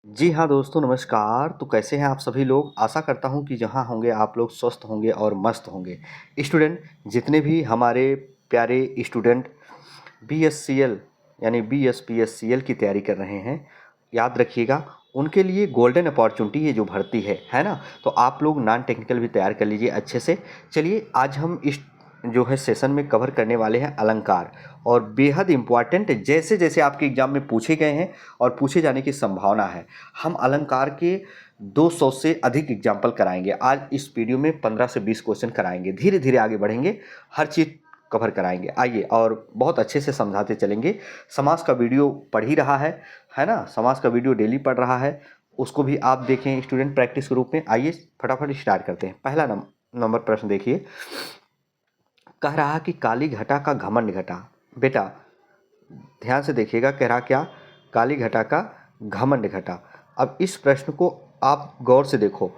जी हाँ दोस्तों, नमस्कार। तो कैसे हैं आप सभी लोग? आशा करता हूँ कि जहाँ होंगे आप लोग स्वस्थ होंगे और मस्त होंगे। स्टूडेंट, जितने भी हमारे प्यारे स्टूडेंट बीएससीएल यानी बीएसपीएससीएल की तैयारी कर रहे हैं, याद रखिएगा उनके लिए गोल्डन अपॉर्चुनिटी ये जो भर्ती है ना? तो आप लोग नॉन टेक्निकल भी तैयार कर लीजिए अच्छे से। चलिए, आज हम इस जो है सेशन में कवर करने वाले हैं अलंकार, और बेहद इम्पॉर्टेंट जैसे जैसे आपके एग्जाम में पूछे गए हैं और पूछे जाने की संभावना है। हम अलंकार के 200 से अधिक एग्जाम्पल कराएंगे। आज इस वीडियो में 15 से 20 क्वेश्चन कराएंगे। धीरे धीरे आगे बढ़ेंगे, हर चीज़ कवर कराएंगे। आइए, और बहुत अच्छे से समझाते चलेंगे। समास का वीडियो पढ़ ही रहा है ना? समास का वीडियो डेली पढ़ रहा है, उसको भी आप देखें स्टूडेंट प्रैक्टिस के रूप में। आइए फटाफट स्टार्ट करते हैं। पहला नंबर प्रश्न देखिए। कह रहा कि काली घटा का घमंड घटा। बेटा ध्यान से देखिएगा, कह रहा क्या? काली घटा का घमंड घटा। अब इस प्रश्न को आप गौर से देखो,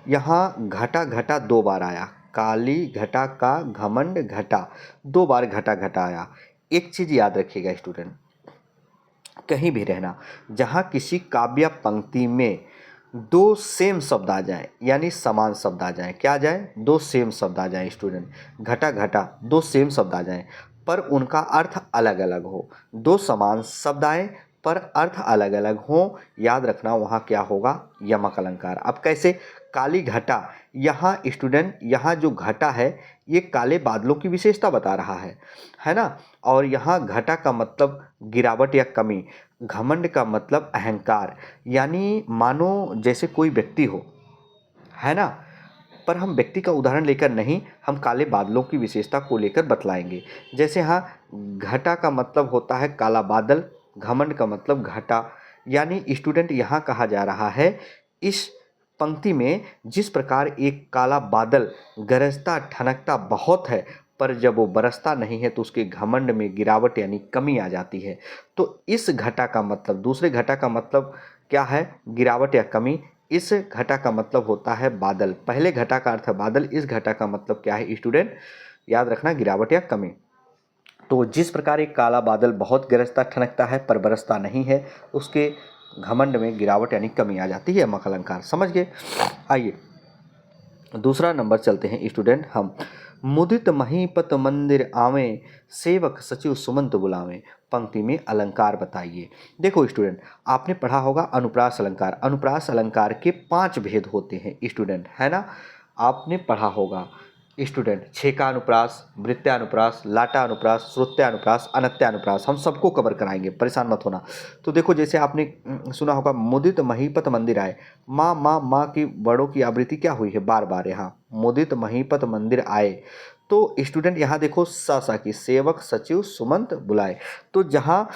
यहाँ घटा घटा 2 बार आया। काली घटा का घमंड घटा, 2 बार घटा घटा आया। एक चीज़ याद रखिएगा स्टूडेंट, कहीं भी रहना, जहाँ किसी काव्य पंक्ति में 2 सेम शब्द आ जाए यानी समान शब्द आ जाए। क्या आ जाए? 2 सेम शब्द आ जाए स्टूडेंट। घटा घटा 2 सेम शब्द आ जाए पर उनका अर्थ अलग अलग हो। 2 समान शब्द आए पर अर्थ अलग अलग हो, याद रखना वहाँ क्या होगा? यमक अलंकार। अब कैसे? काली घटा, यहाँ स्टूडेंट, यहाँ जो घटा है ये काले बादलों की विशेषता बता रहा है ना? और यहाँ घटा का मतलब गिरावट या कमी, घमंड का मतलब अहंकार, यानी मानो जैसे कोई व्यक्ति हो, है ना? पर हम व्यक्ति का उदाहरण लेकर नहीं, हम काले बादलों की विशेषता को लेकर बतलाएंगे। जैसे यहाँ घटा का मतलब होता है काला बादल, घमंड का मतलब घटा। यानी स्टूडेंट, यहाँ कहा जा रहा है इस पंक्ति में, जिस प्रकार एक काला बादल गरजता ठनकता बहुत है पर जब वो बरसता नहीं है तो उसके घमंड में गिरावट यानी कमी आ जाती है। तो इस घटा का मतलब, दूसरे घटा का मतलब क्या है? गिरावट या कमी। इस घटा का मतलब होता है बादल। पहले घटा का अर्थ है बादल, इस घटा का मतलब क्या है स्टूडेंट? याद रखना, गिरावट या कमी। तो जिस प्रकार एक काला बादल बहुत गरजता ठनकता है पर बरसता नहीं है, उसके घमंड में गिरावट यानी कमी आ जाती है। मक अलंकार समझ गए? आइए दूसरा नंबर चलते हैं स्टूडेंट हम। मुदित महीपत मंदिर आवे, सेवक सचिव सुमंत बुलावे। पंक्ति में अलंकार बताइए। देखो स्टूडेंट, आपने पढ़ा होगा अनुप्रास अलंकार। अनुप्रास अलंकार के 5 भेद होते हैं स्टूडेंट, है ना? आपने पढ़ा होगा स्टूडेंट, छेका अनुप्रास, वृत्त्यानुप्रास, लाटा अनुप्रास, श्रुत्यानुप्रास, अनत्यानुप्रास। हम सबको कवर कराएंगे, परेशान मत होना। तो देखो, जैसे आपने सुना होगा मुदित महीपत मंदिर आए। माँ माँ माँ की बड़ों की आवृत्ति क्या हुई है बार बार? यहाँ मुदित महीपत मंदिर आए। तो स्टूडेंट यहाँ देखो, सा की सेवक सचिव सुमंत बुलाए। तो जहाँ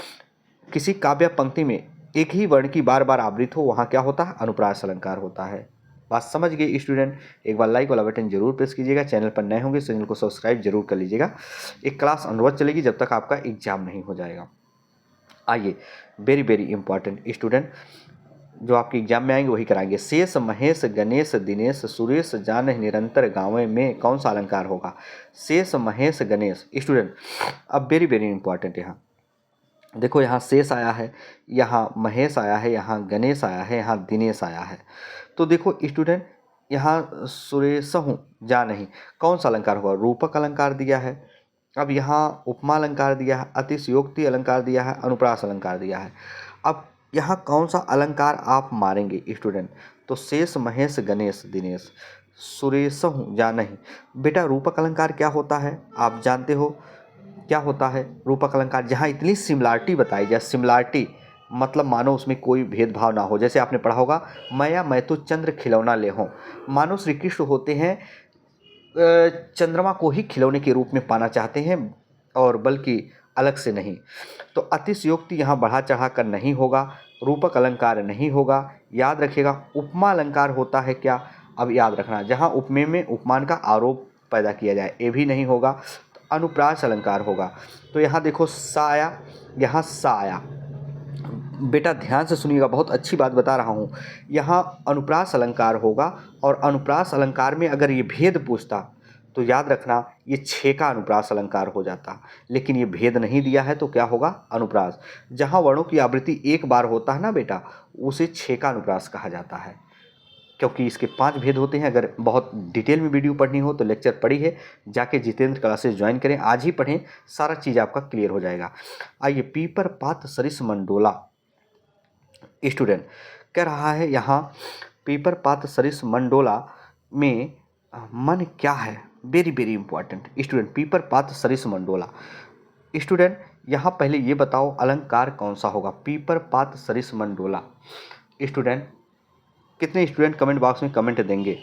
किसी काव्य पंक्ति में एक ही वर्ण की बार बार आवृत्ति हो, वहाँ क्या होता है? अनुप्रास अलंकार होता है। बात समझ गए स्टूडेंट? एक बार लाइक वाला बटन जरूर प्रेस कीजिएगा। चैनल पर नए होंगे चैनल को सब्सक्राइब जरूर कर लीजिएगा। एक क्लास अनुरोध चलेगी जब तक आपका एग्जाम नहीं हो जाएगा। आइए, वेरी वेरी इंपॉर्टेंट स्टूडेंट, जो आपके एग्जाम में आएंगे वही कराएंगे। शेष महेश गणेश दिनेश सुरेश जान निरंतर गाँव में कौन सा अलंकार होगा? शेष महेश गणेश स्टूडेंट। अब वेरी वेरी इंपॉर्टेंट, यहाँ देखो, यहाँ शेष आया है, यहाँ महेश आया है, यहाँ गणेश आया है, यहाँ दिनेश आया है। तो देखो स्टूडेंट, यहाँ सुरेशहु जा नहीं, कौन सा अलंकार होगा? रूपक अलंकार दिया है। अब यहाँ उपमा अलंकार दिया है, अतिशयोक्ति अलंकार दिया है, अनुप्रास अलंकार दिया है। अब यहाँ कौन सा अलंकार आप मारेंगे स्टूडेंट? तो शेष महेश गणेश दिनेश सुरेशहु जा नहीं। बेटा, रूपक अलंकार क्या होता है आप जानते हो? क्या होता है रूपक अलंकार? जहाँ इतनी सिमिलरिटी बताई जाए। सिमिलरिटी मतलब मानो उसमें कोई भेदभाव ना हो। जैसे आपने पढ़ा होगा, मैं तो चंद्र खिलौना ले हूँ। मानो श्री कृष्ण होते हैं चंद्रमा को ही खिलौने के रूप में पाना चाहते हैं, और बल्कि अलग से नहीं। तो अतिशयोक्ति यहाँ बढ़ा चढ़ा कर नहीं होगा, रूपक अलंकार नहीं होगा। याद रखिएगा, उपमा अलंकार होता है क्या? अब याद रखना, जहाँ उपमेय में उपमान का आरोप पैदा किया जाए, ये भी नहीं होगा। तो अनुप्रास अलंकार होगा। तो यहाँ देखो सा आया, यहाँ सा आया। बेटा ध्यान से सुनिएगा, बहुत अच्छी बात बता रहा हूँ। यहाँ अनुप्रास अलंकार होगा, और अनुप्रास अलंकार में अगर ये भेद पूछता तो याद रखना ये 6 का अनुप्रास अलंकार हो जाता, लेकिन ये भेद नहीं दिया है तो क्या होगा, अनुप्रास। जहाँ वर्णों की आवृत्ति एक बार होता है ना बेटा, उसे 6 का अनुप्रास कहा जाता है, क्योंकि इसके 5 भेद होते हैं। अगर बहुत डिटेल में वीडियो पढ़नी हो तो लेक्चर पढ़ी है, जाके जितेंद्र क्लासेस ज्वाइन करें, आज ही पढ़ें, सारा चीज़ आपका क्लियर हो जाएगा। आइए, पीपर पात सरिस मंडोला। स्टूडेंट कह रहा है यहाँ पीपर पात सरिस मंडोला में मन क्या है, वेरी वेरी इंपॉर्टेंट स्टूडेंट। पीपर पात सरिस मंडोला। स्टूडेंट यहाँ पहले ये बताओ अलंकार कौन सा होगा, पीपर पात सरिस मंडोला। स्टूडेंट कितने स्टूडेंट कमेंट बॉक्स में कमेंट देंगे,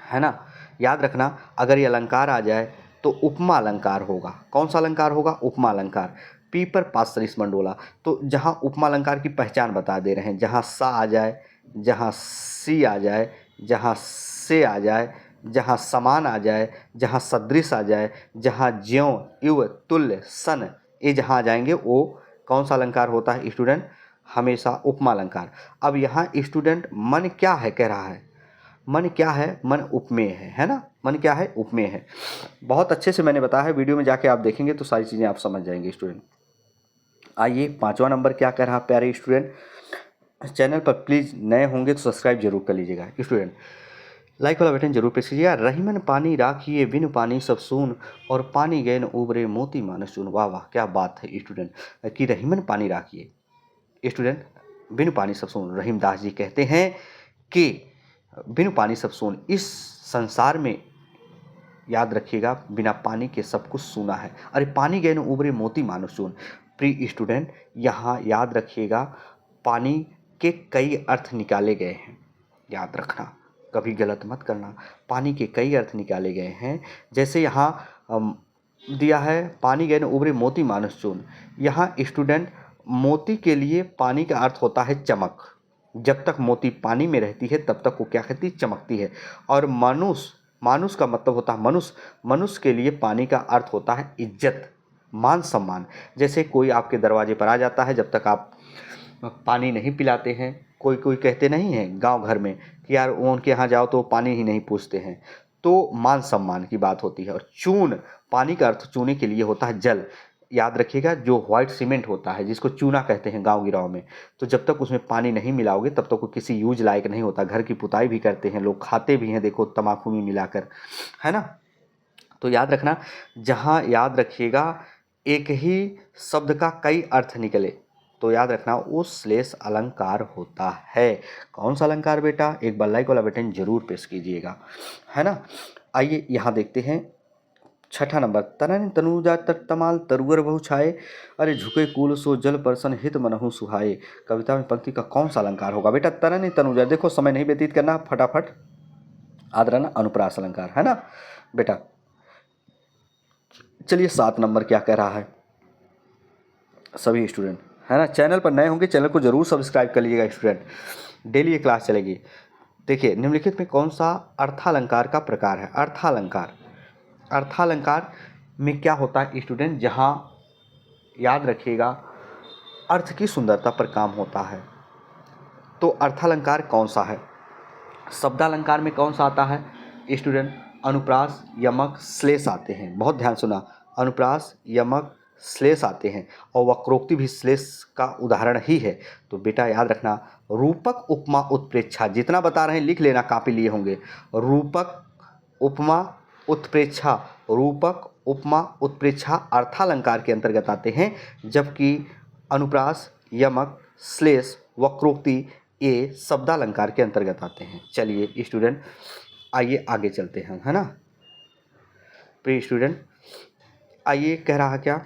है ना। याद रखना, अगर ये अलंकार आ जाए तो उपमा अलंकार होगा। कौन सा अलंकार होगा, उपमा अलंकार। पीपर पात सरिस मंडोला, तो जहाँ उपमा अलंकार की पहचान बता दे रहे हैं, जहाँ सा आ जाए, जहाँ सी आ जाए, जहाँ से आ जाए, जहाँ समान आ जाए, जहाँ सदृश आ जाए, जहाँ ज्यों युव तुल्य सन, ये जहाँ आ जाएंगे वो कौन सा अलंकार होता है स्टूडेंट, हमेशा उपमा अलंकार। अब यहाँ स्टूडेंट मन क्या है कह रहा है, मन क्या है, मन उपमेय है ना, मन क्या है, उपमेय है। बहुत अच्छे से मैंने बताया है, वीडियो में जाके आप देखेंगे तो सारी चीज़ें आप समझ जाएंगे स्टूडेंट। आइए 5वां नंबर क्या कह रहा प्यारे स्टूडेंट, चैनल पर प्लीज़ नए होंगे तो सब्सक्राइब जरूर कर लीजिएगा स्टूडेंट, लाइक वाला बटन जरूर प्रेस कीजिएगा। रहीमन पानी राखिए बिन पानी सब सून, और पानी गए न उबरे मोती मानस चून। वाह वाह, क्या बात है स्टूडेंट, कि रहीमन पानी राखिए स्टूडेंट बिन पानी सब सून। रहीमदास जी कहते हैं कि बिन पानी सब सून, इस संसार में याद रखिएगा बिना पानी के सब कुछ सूना है। अरे पानी गए न उबरे मोती मानुष चून। प्रिय स्टूडेंट यहाँ याद रखिएगा पानी के कई अर्थ निकाले गए हैं, याद रखना, कभी गलत मत करना। पानी के कई अर्थ निकाले गए हैं, जैसे यहाँ दिया है पानी गए न उबरे मोती मानुष चून। यहाँ स्टूडेंट मोती के लिए पानी का अर्थ होता है चमक। जब तक मोती पानी में रहती है तब तक वो क्या कहती है, चमकती है। और मानुष का मतलब होता है मनुष्य। मनुष्य के लिए पानी का अर्थ होता है इज्जत, मान सम्मान। जैसे कोई आपके दरवाजे पर आ जाता है, जब तक आप पानी नहीं पिलाते हैं, कोई कोई कहते नहीं हैं गांव घर में कि यार उनके यहाँ जाओ तो पानी ही नहीं पूछते हैं, तो मान सम्मान की बात होती है। और चून, पानी का अर्थ चूने के लिए होता है जल। याद रखिएगा जो व्हाइट सीमेंट होता है जिसको चूना कहते हैं गांव गिराव में, तो जब तक उसमें पानी नहीं मिलाओगे तब तक वो किसी यूज लायक नहीं होता। घर की पुताई भी करते हैं लोग, खाते भी हैं, देखो तम्बाकू में मिलाकर, है ना। तो याद रखना, जहाँ याद रखिएगा एक ही शब्द का कई अर्थ निकले तो याद रखना वो श्लेष अलंकार होता है। कौन सा अलंकार बेटा, एक बार लाइक वाला बटन जरूर प्रेस कीजिएगा, है ना। आइए यहाँ देखते हैं 6ठा नंबर, तनन तनुजा तमाल तरुअर बहु छाए, अरे झुके कूल सो जल परसन हित मनहु सुहाए। कविता में पंक्ति का कौन सा अलंकार होगा बेटा, तनन तनुजा। देखो समय नहीं व्यतीत करना, फटाफट याद रहना, अनुप्रास अलंकार, है ना बेटा। चलिए 7 नंबर क्या कह रहा है सभी स्टूडेंट, है ना। चैनल पर नए होंगे चैनल को जरूर सब्सक्राइब कर लीजिएगा स्टूडेंट, डेली ये क्लास चलेगी। देखिए निम्नलिखित में कौन सा अर्थालंकार का प्रकार है, अर्थालंकार। अर्थालंकार में क्या होता है स्टूडेंट, जहाँ याद रखिएगा अर्थ की सुंदरता पर काम होता है, तो अर्थालंकार कौन सा है। शब्दालंकार में कौन सा आता है स्टूडेंट, अनुप्रास यमक श्लेष आते हैं, बहुत ध्यान सुना, अनुप्रास यमक श्लेष आते हैं, और वक्रोक्ति भी श्लेष का उदाहरण ही है। तो बेटा याद रखना, रूपक उपमा उत्प्रेक्षा, जितना बता रहे हैं लिख लेना, कापी लिए होंगे। रूपक उपमा उत्प्रेक्षा, रूपक उपमा उत्प्रेक्षा अर्थालंकार के अंतर्गत आते हैं, जबकि अनुप्रास यमक श्लेष वक्रोक्ति ये शब्दालंकार के अंतर्गत आते हैं। चलिए स्टूडेंट आइए आगे चलते हैं, है ना। प्रिय स्टूडेंट आइए कह रहा क्या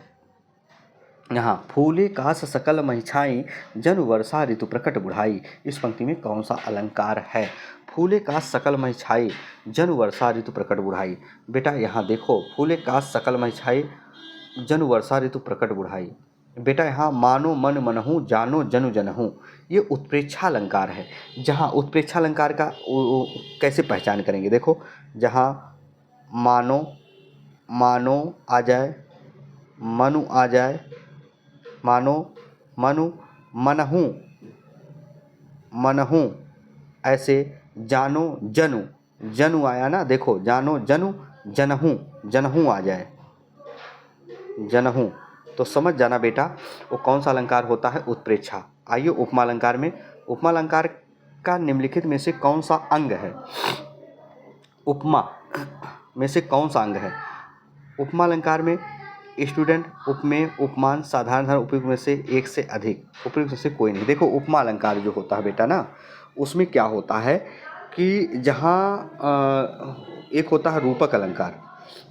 यहाँ, फूले कास सकल महिछाई जनु वर्षा ऋतु प्रकट बुढ़ाई। इस पंक्ति में कौन सा अलंकार है, फूले कास सकल महिछाई जनु वर्षा ऋतु प्रकट बुढ़ाई। बेटा यहाँ देखो, फूले कास सकल महिछाई जनु वर्षा ऋतु प्रकट बुढ़ाई। बेटा यहाँ मानो मन मनहूँ जानो जनु जनहूँ, ये उत्प्रेक्षा अलंकार है। जहाँ उत्प्रेक्षा अलंकार का कैसे पहचान करेंगे, देखो जहाँ मानो मानो आ जाए, मनु आ जाए, मानो मनु मनहूँ मनहूँ, ऐसे जानो जनु, जनु आया ना, देखो जानो जनु जनहूँ, जनहूँ आ जाए, जनहूँ, तो समझ जाना बेटा वो कौन सा अलंकार होता है, उत्प्रेक्षा। आइए उपमा अलंकार में, उपमा अलंकार का निम्नलिखित में से कौन सा अंग है, उपमा में से कौन सा अंग है। उपमा अलंकार में स्टूडेंट उपमेय, उपमान, साधारण धर्म, उपयुक्त में से एक से अधिक, उपयुक्त में से कोई नहीं। देखो उपमा अलंकार जो होता है बेटा ना, उसमें क्या होता है कि जहाँ एक होता है रूपक अलंकार,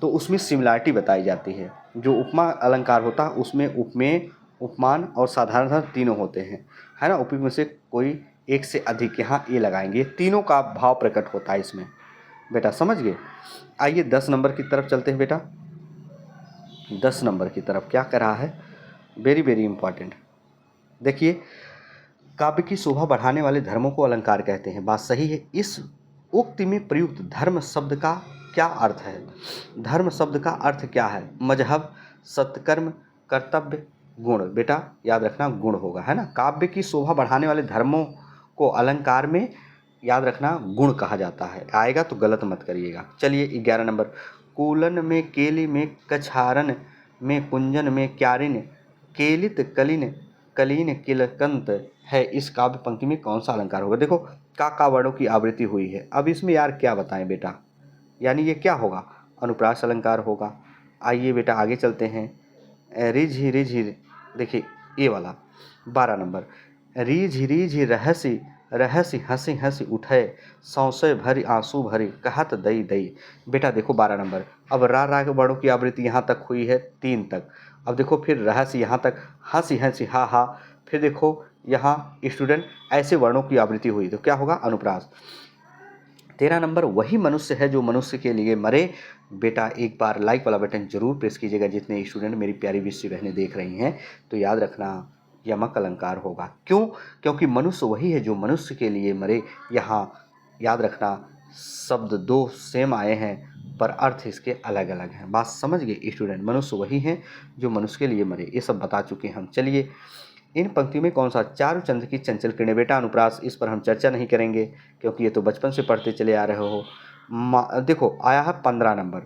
तो उसमें सिमिलैरिटी बताई जाती है। जो उपमा अलंकार होता है उसमें उपमेय, उपमान और साधारण धर्म तीनों होते हैं, है ना। उपयुक्त में से कोई एक से अधिक, यहाँ ये लगाएंगे, तीनों का भाव प्रकट होता है इसमें बेटा, समझ गए। आइए 10 नंबर की तरफ चलते हैं बेटा। 10 नंबर की तरफ क्या कर रहा है, वेरी वेरी इंपॉर्टेंट। देखिए, काव्य की शोभा बढ़ाने वाले धर्मों को अलंकार कहते हैं, बात सही है। इस उक्ति में प्रयुक्त धर्म शब्द का क्या अर्थ है, धर्म शब्द का अर्थ क्या है, मजहब, सत्कर्म, कर्तव्य, गुण। बेटा याद रखना गुण होगा, है ना। काव्य की शोभा बढ़ाने वाले धर्मों को अलंकार में याद रखना गुण कहा जाता है, आएगा तो गलत मत करिएगा। चलिए 11 नंबर, कूलन में केली में कछारन में कुंजन में क्यारिन केलित कलिन कलीन किलकंत है, इस काव्य पंक्ति में कौन सा अलंकार होगा। देखो का वर्णों की आवृत्ति हुई है, अब इसमें यार क्या बताएं बेटा, यानी ये क्या होगा, अनुप्रास अलंकार होगा। आइए बेटा आगे चलते हैं। रिझ रिझ, देखिए ये वाला 12 नंबर, रिझ रिझ रहसी रहसी हंसी हंसी उठे सौसे भरी आंसू भरी कहत दई दई। बेटा देखो 12 नंबर, अब रा के वर्णों की आवृत्ति यहाँ तक हुई है 3 तक। अब देखो फिर रहसी यहाँ तक, हंसी हंसी हा हा, फिर देखो यहाँ स्टूडेंट ऐसे वर्णों की आवृत्ति हुई, तो क्या होगा, अनुप्रास। 13 नंबर, वही मनुष्य है जो मनुष्य के लिए मरे। बेटा एक बार लाइक वाला बटन जरूर प्रेस कीजिएगा, जितने स्टूडेंट मेरी प्यारी विषय बहनें देख रही हैं, तो याद रखना यमक अलंकार होगा। क्यों, क्योंकि मनुष्य वही है जो मनुष्य के लिए मरे। यहाँ याद रखना शब्द दो सेम आए हैं पर अर्थ इसके अलग अलग हैं, बात समझ गए स्टूडेंट। मनुष्य वही है जो मनुष्य के लिए मरे, ये सब बता चुके हैं हम। चलिए इन पंक्तियों में कौन सा, चारुचंद्र की चंचल किरणें। बेटा अनुप्रास इस पर हम चर्चा नहीं करेंगे क्योंकि ये तो बचपन से पढ़ते चले आ रहे हो। देखो आया है 15 नंबर,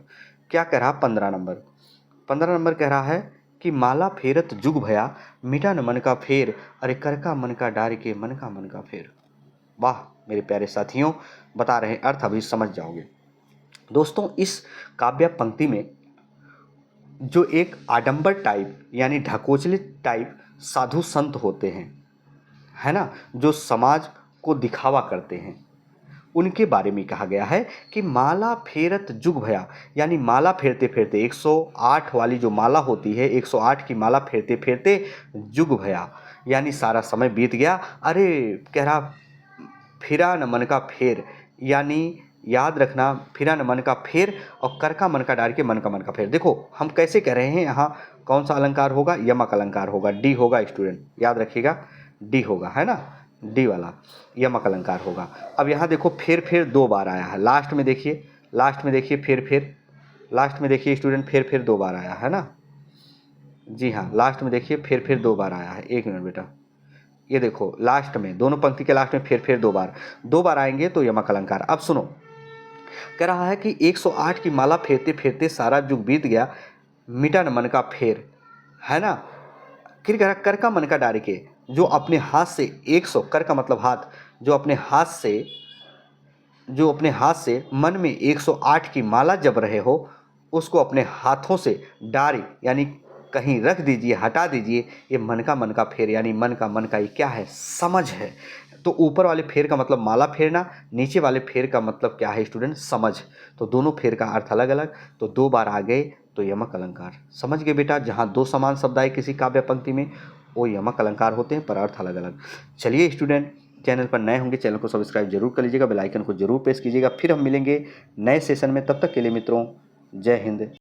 क्या कह रहा, 15 नंबर, 15 नंबर कह रहा है कि माला फेरत जुग भया मिटा न मन का फेर, अरे कर का मन का डार के मन का मन का फेर। वाह मेरे प्यारे साथियों, बता रहे हैं अर्थ, अभी समझ जाओगे। दोस्तों इस काव्य पंक्ति में जो एक आडंबर टाइप यानी ढकोचलित टाइप साधु संत होते हैं, है ना, जो समाज को दिखावा करते हैं, उनके बारे में कहा गया है कि माला फेरत जुग भया, यानी माला फेरते फेरते 108 वाली जो माला होती है, 108 की माला फेरते फेरते जुग भया, यानी सारा समय बीत गया। अरे कह रहा फिरा न मन का फेर, यानी याद रखना फिरा न मन का फेर और कर का मन का डार के मन का मन का फेर। देखो हम कैसे कह रहे हैं, यहाँ कौन सा अलंकार होगा, यमक अलंकार होगा, डी होगा स्टूडेंट, याद रखिएगा डी होगा, है ना, डी वाला यमक अलंकार होगा। अब यहाँ देखो फिर 2 बार आया है, लास्ट में देखिए, लास्ट में देखिए फिर लास्ट में देखिए स्टूडेंट फिर 2 बार आया है ना, जी हाँ लास्ट में देखिए फिर 2 बार आया है। एक मिनट बेटा, ये देखो लास्ट में, दोनों पंक्ति के लास्ट में फिर 2 बार आएंगे तो यमक अलंकार। अब सुनो, कह रहा है कि 108 की माला फेरते फेरते सारा युग बीत गया मिटा न मन का फेर, है ना। फिर कह रहा कर का मन का डार के, जो अपने हाथ से 100, कर का मतलब हाथ, जो अपने हाथ से मन में 108 की माला जप रहे हो, उसको अपने हाथों से डारी यानी कहीं रख दीजिए, हटा दीजिए। ये मन का फेर, यानी मन का ये क्या है, समझ है। तो ऊपर वाले फेर का मतलब माला फेरना, नीचे वाले फेर का मतलब क्या है स्टूडेंट, समझ। तो दोनों फेर का अर्थ अलग अलग, तो 2 बार आ गए तो यमक अलंकार। समझ गए बेटा, जहाँ 2 समान शब्द आए किसी काव्य पंक्ति में वो यमक अलंकार होते हैं पर अर्थ अलग अलग। चलिए स्टूडेंट, चैनल पर नए होंगे चैनल को सब्सक्राइब जरूर कर लीजिएगा, बेल आइकन को जरूर प्रेस कीजिएगा। फिर हम मिलेंगे नए सेशन में, तब तक के लिए मित्रों जय हिंद।